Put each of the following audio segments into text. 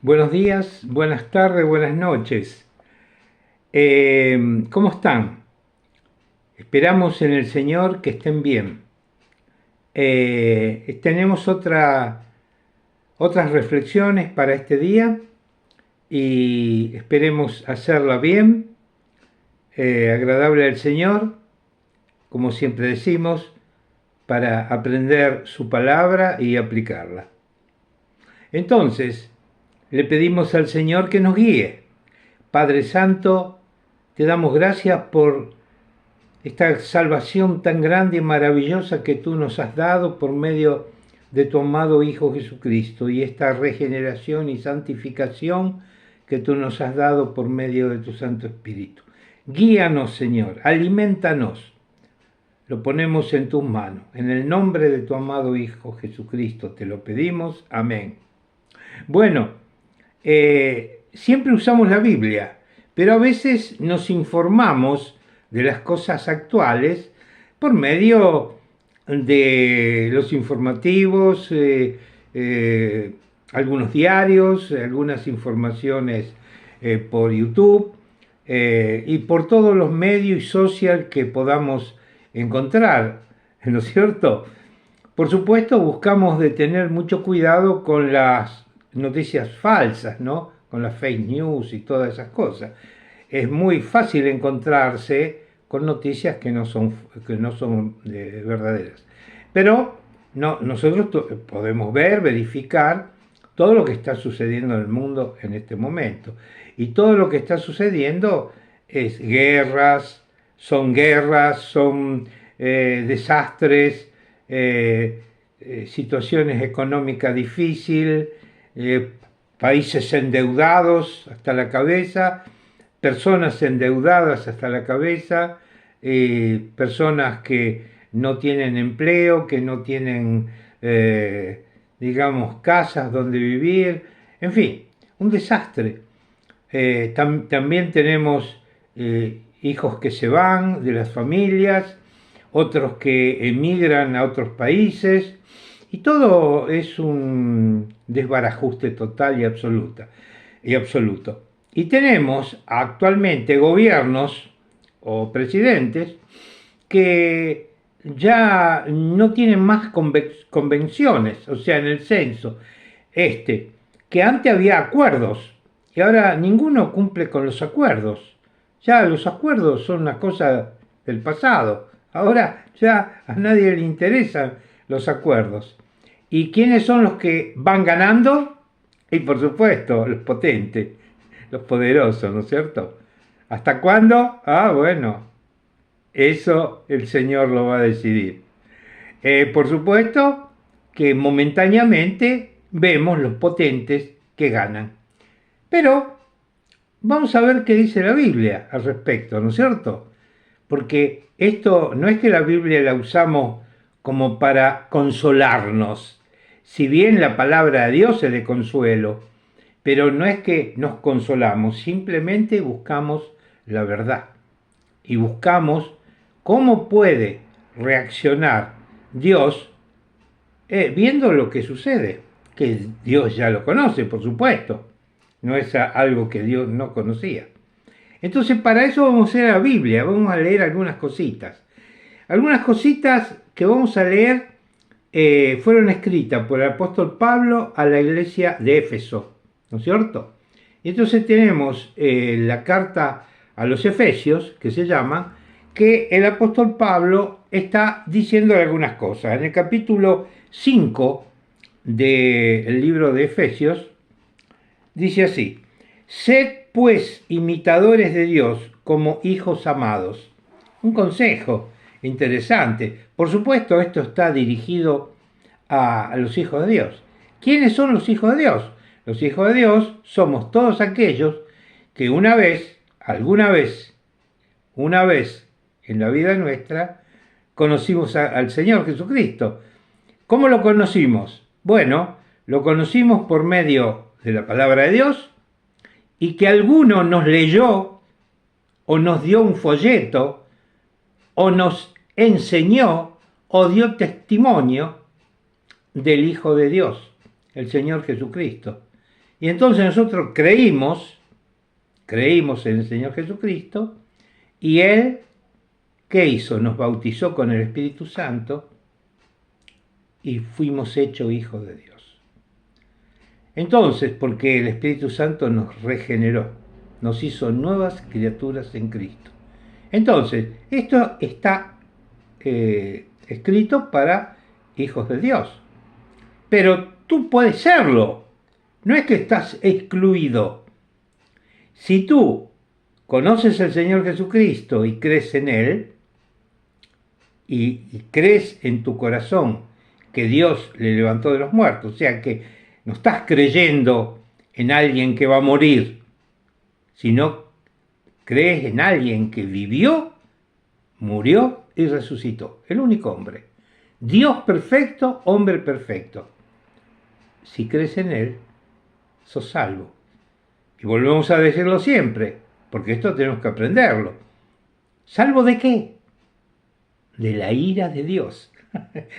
Buenos días, buenas tardes, buenas noches. ¿Cómo están? Esperamos en el Señor que estén bien. Tenemos otras reflexiones para este día y esperemos hacerla bien, agradable al Señor, como siempre decimos, para aprender su palabra y aplicarla. Entonces, le pedimos al Señor que nos guíe. Padre Santo, te damos gracias por esta salvación tan grande y maravillosa que tú nos has dado por medio de tu amado Hijo Jesucristo y esta regeneración y santificación que tú nos has dado por medio de tu Santo Espíritu. Guíanos, Señor, alimentanos. Lo ponemos en tus manos. En el nombre de tu amado Hijo Jesucristo te lo pedimos. Amén. Bueno, siempre usamos la Biblia, pero a veces nos informamos de las cosas actuales por medio de los informativos, algunos diarios, algunas informaciones por YouTube y por todos los medios y social que podamos encontrar, ¿no es cierto? Por supuesto, buscamos de tener mucho cuidado con las noticias falsas, ¿no? Con las fake news y todas esas cosas. Es muy fácil encontrarse con noticias que no son verdaderas. Pero no, nosotros podemos ver, verificar todo lo que está sucediendo en el mundo en este momento. Y todo lo que está sucediendo es guerras, son desastres, situaciones económicas difíciles, países endeudados hasta la cabeza, personas endeudadas hasta la cabeza, personas que no tienen empleo, que no tienen, digamos, casas donde vivir, en fin, un desastre. También tenemos hijos que se van de las familias, otros que emigran a otros países, y todo es un desbarajuste total y absoluto. Y tenemos actualmente gobiernos o presidentes que ya no tienen más convenciones, o sea, en el censo, que antes había acuerdos y ahora ninguno cumple con los acuerdos. Ya los acuerdos son una cosa del pasado. Ahora ya a nadie le interesan los acuerdos. ¿Y quiénes son los que van ganando? Y por supuesto, los potentes, los poderosos, ¿no es cierto? ¿Hasta cuándo? Ah, bueno, eso el Señor lo va a decidir. Por supuesto que momentáneamente vemos los potentes que ganan. Pero vamos a ver qué dice la Biblia al respecto, ¿no es cierto? Porque esto no es que la Biblia la usamos como para consolarnos, si bien la palabra de Dios es de consuelo, pero no es que nos consolamos, simplemente buscamos la verdad y buscamos cómo puede reaccionar Dios viendo lo que sucede, que Dios ya lo conoce, por supuesto, no es algo que Dios no conocía. Entonces, para eso vamos a ir a la Biblia, vamos a leer algunas cositas. Algunas cositas que vamos a leer fueron escritas por el apóstol Pablo a la iglesia de Éfeso, ¿no es cierto? Y entonces tenemos la carta a los Efesios, que se llama, que el apóstol Pablo está diciendo algunas cosas. En el capítulo 5 del libro de Efesios, dice así: sed pues imitadores de Dios como hijos amados. Un consejo interesante. Por supuesto, esto está dirigido a los hijos de Dios. ¿Quiénes son los hijos de Dios? Los hijos de Dios somos todos aquellos que una vez en la vida nuestra, conocimos al Señor Jesucristo. ¿Cómo lo conocimos? Bueno, lo conocimos por medio de la palabra de Dios y que alguno nos leyó o nos dio un folleto o nos enseñó o dio testimonio del Hijo de Dios, el Señor Jesucristo, Y entonces nosotros creímos en el Señor Jesucristo, y Él, ¿qué hizo? Nos bautizó con el Espíritu Santo y fuimos hechos hijos de Dios. Entonces, porque el Espíritu Santo nos regeneró, nos hizo nuevas criaturas en Cristo. Entonces, esto está escrito para hijos de Dios. Pero tú puedes serlo. No es que estás excluido. Si tú conoces al Señor Jesucristo y crees en Él, y crees en tu corazón que Dios le levantó de los muertos, o sea que no estás creyendo en alguien que va a morir, sino crees en alguien que vivió, murió y resucitó, el único hombre. Dios perfecto, hombre perfecto. Si crees en Él, sos salvo. Y volvemos a decirlo siempre, porque esto tenemos que aprenderlo. ¿Salvo de qué? De la ira de Dios.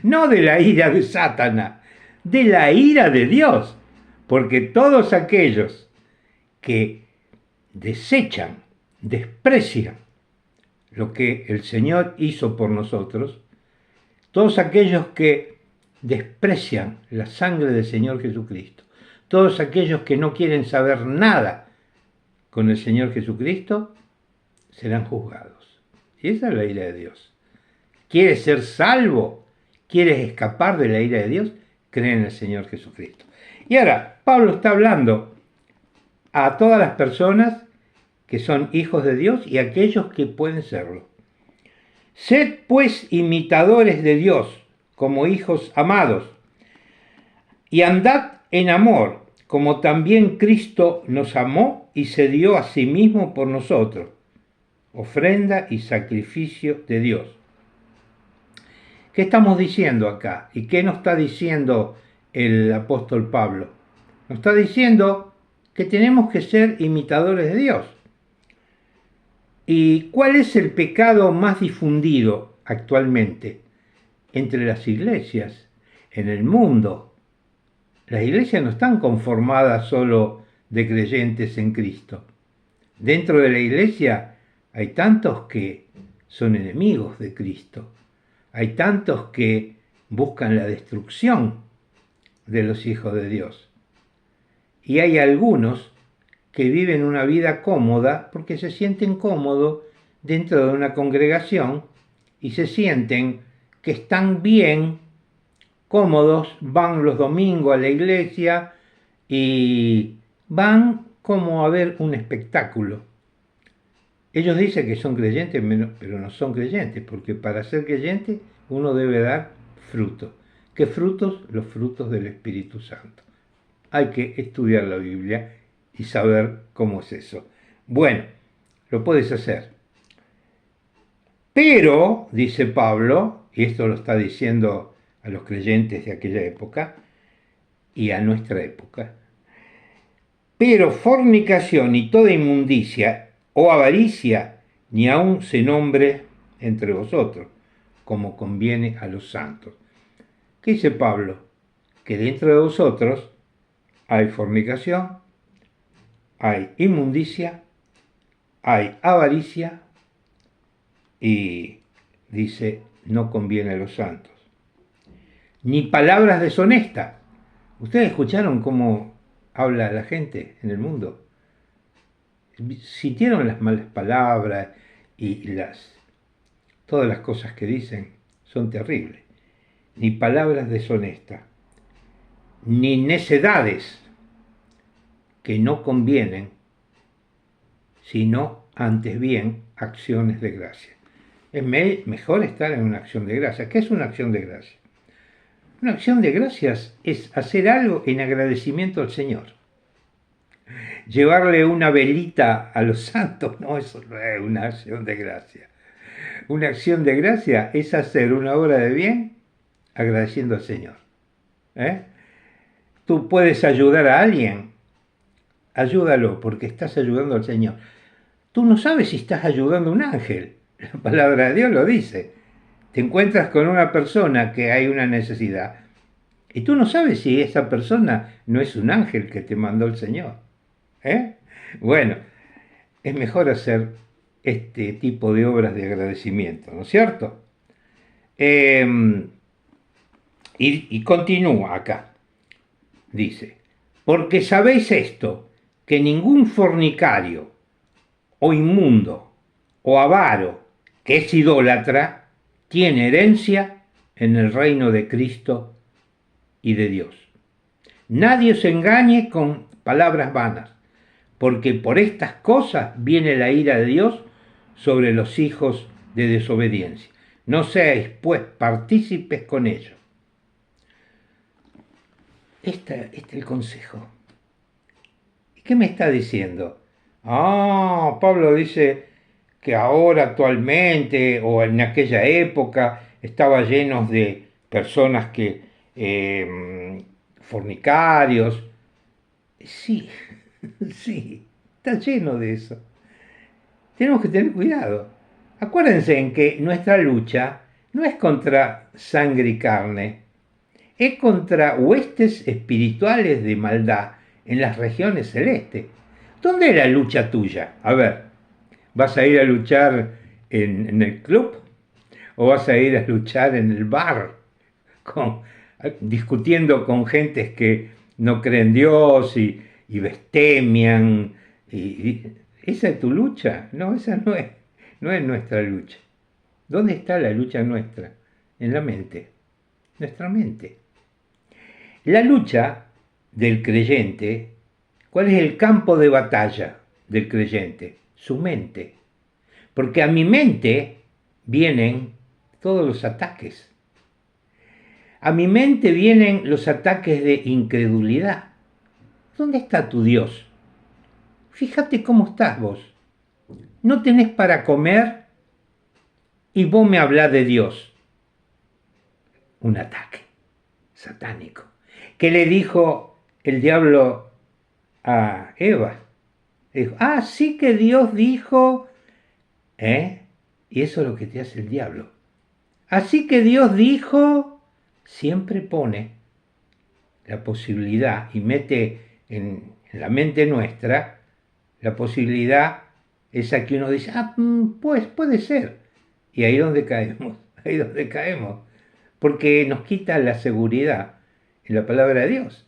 No de la ira de Satanás, de la ira de Dios. Porque todos aquellos que desechan, desprecian lo que el Señor hizo por nosotros, todos aquellos que desprecian la sangre del Señor Jesucristo, todos aquellos que no quieren saber nada con el Señor Jesucristo, serán juzgados. Y esa es la ira de Dios. ¿Quieres ser salvo? ¿Quieres escapar de la ira de Dios? Cree en el Señor Jesucristo. Y ahora, Pablo está hablando a todas las personas que son hijos de Dios y a aquellos que pueden serlo. Sed pues imitadores de Dios como hijos amados, y andad en amor, como también Cristo nos amó y se dio a sí mismo por nosotros, ofrenda y sacrificio de Dios. ¿Qué estamos diciendo acá? ¿Y qué nos está diciendo el apóstol Pablo? Nos está diciendo que tenemos que ser imitadores de Dios. ¿Y cuál es el pecado más difundido actualmente entre las iglesias, en el mundo? Las iglesias no están conformadas solo de creyentes en Cristo. Dentro de la iglesia hay tantos que son enemigos de Cristo. Hay tantos que buscan la destrucción de los hijos de Dios. Y hay algunos que viven una vida cómoda porque se sienten cómodos dentro de una congregación y se sienten que están bien, cómodos, van los domingos a la iglesia y van como a ver un espectáculo. Ellos dicen que son creyentes, pero no son creyentes, porque para ser creyente uno debe dar frutos. ¿Qué frutos? Los frutos del Espíritu Santo. Hay que estudiar la Biblia y saber cómo es eso. Bueno, lo puedes hacer. Pero, dice Pablo, y esto lo está diciendo a los creyentes de aquella época y a nuestra época, pero fornicación y toda inmundicia o avaricia ni aun se nombre entre vosotros, como conviene a los santos. ¿Qué dice Pablo? Que dentro de vosotros hay fornicación, hay inmundicia, hay avaricia y dice, no conviene a los santos. Ni palabras deshonestas. ¿Ustedes escucharon cómo habla la gente en el mundo? Sintieron las malas palabras y todas las cosas que dicen son terribles. Ni palabras deshonestas, ni necedades que no convienen, sino antes bien acciones de gracia. Es mejor estar en una acción de gracia. ¿Qué es una acción de gracia? Una acción de gracias es hacer algo en agradecimiento al Señor. Llevarle una velita a los santos, no, eso no es una acción de gracia. Una acción de gracia es hacer una obra de bien agradeciendo al Señor. Tú puedes ayudar a alguien, ayúdalo porque estás ayudando al Señor. Tú no sabes si estás ayudando a un ángel. La palabra de Dios lo dice. Te encuentras con una persona que hay una necesidad Y tú no sabes si esa persona no es un ángel que te mandó el Señor. ¿Eh? Bueno, es mejor hacer este tipo de obras de agradecimiento, ¿no es cierto? Y continúa acá, dice, porque sabéis esto, que ningún fornicario, o inmundo, o avaro, que es idólatra, tiene herencia en el reino de Cristo y de Dios. Nadie os engañe con palabras vanas, porque por estas cosas viene la ira de Dios sobre los hijos de desobediencia. No seáis, pues, partícipes con ellos. Este es el consejo. ¿Y qué me está diciendo? Pablo dice que ahora, actualmente, o en aquella época, estaba lleno de personas que, fornicarios. Sí, sí, está lleno de eso. Tenemos que tener cuidado. Acuérdense en que nuestra lucha no es contra sangre y carne, es contra huestes espirituales de maldad en las regiones celestes. ¿Dónde es la lucha tuya? A ver, ¿vas a ir a luchar en el club? ¿O vas a ir a luchar en el bar? Discutiendo con gentes que no creen Dios y bestemian. ¿Esa es tu lucha? No, esa no es nuestra lucha. ¿Dónde está la lucha nuestra? En la mente. Nuestra mente. La lucha del creyente, ¿cuál es el campo de batalla del creyente? Su mente. Porque a mi mente vienen todos los ataques. A mi mente vienen los ataques de incredulidad. ¿Dónde está tu Dios? Fíjate cómo estás vos. No tenés para comer y vos me hablás de Dios. Un ataque satánico. ¿Qué le dijo el diablo a Eva? Dijo, sí que Dios dijo, y eso es lo que te hace el diablo. Así que Dios dijo, siempre pone la posibilidad y mete en la mente nuestra la posibilidad esa que uno dice, pues puede ser. Y ahí donde caemos, porque nos quita la seguridad en la palabra de Dios.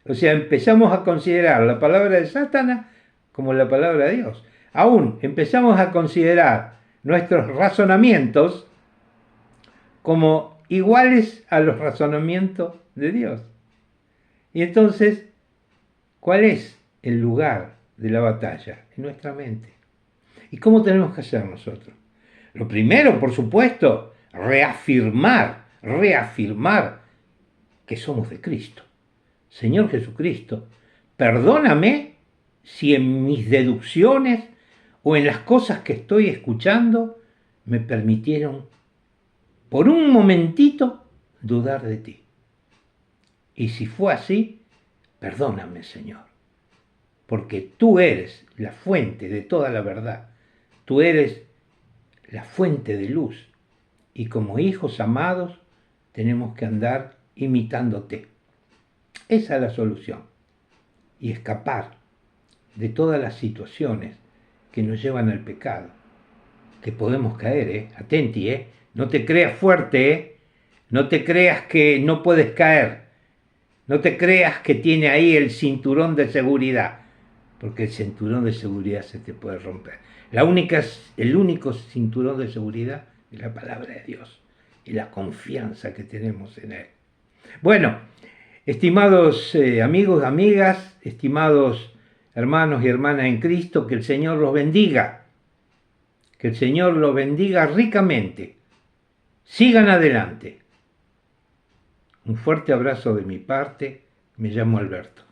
O sea, empezamos a considerar la palabra de Satanás como la palabra de Dios. Aún empezamos a considerar nuestros razonamientos como iguales a los razonamientos de Dios. Y entonces, ¿cuál es el lugar de la batalla? En nuestra mente. ¿Y cómo tenemos que hacer nosotros? Lo primero, por supuesto, reafirmar que somos de Cristo. Señor Jesucristo, perdóname si en mis deducciones o en las cosas que estoy escuchando me permitieron por un momentito dudar de ti. Y si fue así, perdóname, Señor, porque tú eres la fuente de toda la verdad, tú eres la fuente de luz, y como hijos amados tenemos que andar imitándote. Esa es la solución, y escapar de todas las situaciones que nos llevan al pecado, que podemos caer, atenti, no te creas fuerte, no te creas que no puedes caer, no te creas que tiene ahí el cinturón de seguridad, porque el cinturón de seguridad se te puede romper. El único cinturón de seguridad es la palabra de Dios y la confianza que tenemos en Él. Bueno, estimados amigos, amigas, estimados hermanos y hermanas en Cristo, que el Señor los bendiga. Que el Señor los bendiga ricamente. Sigan adelante. Un fuerte abrazo de mi parte. Me llamo Alberto.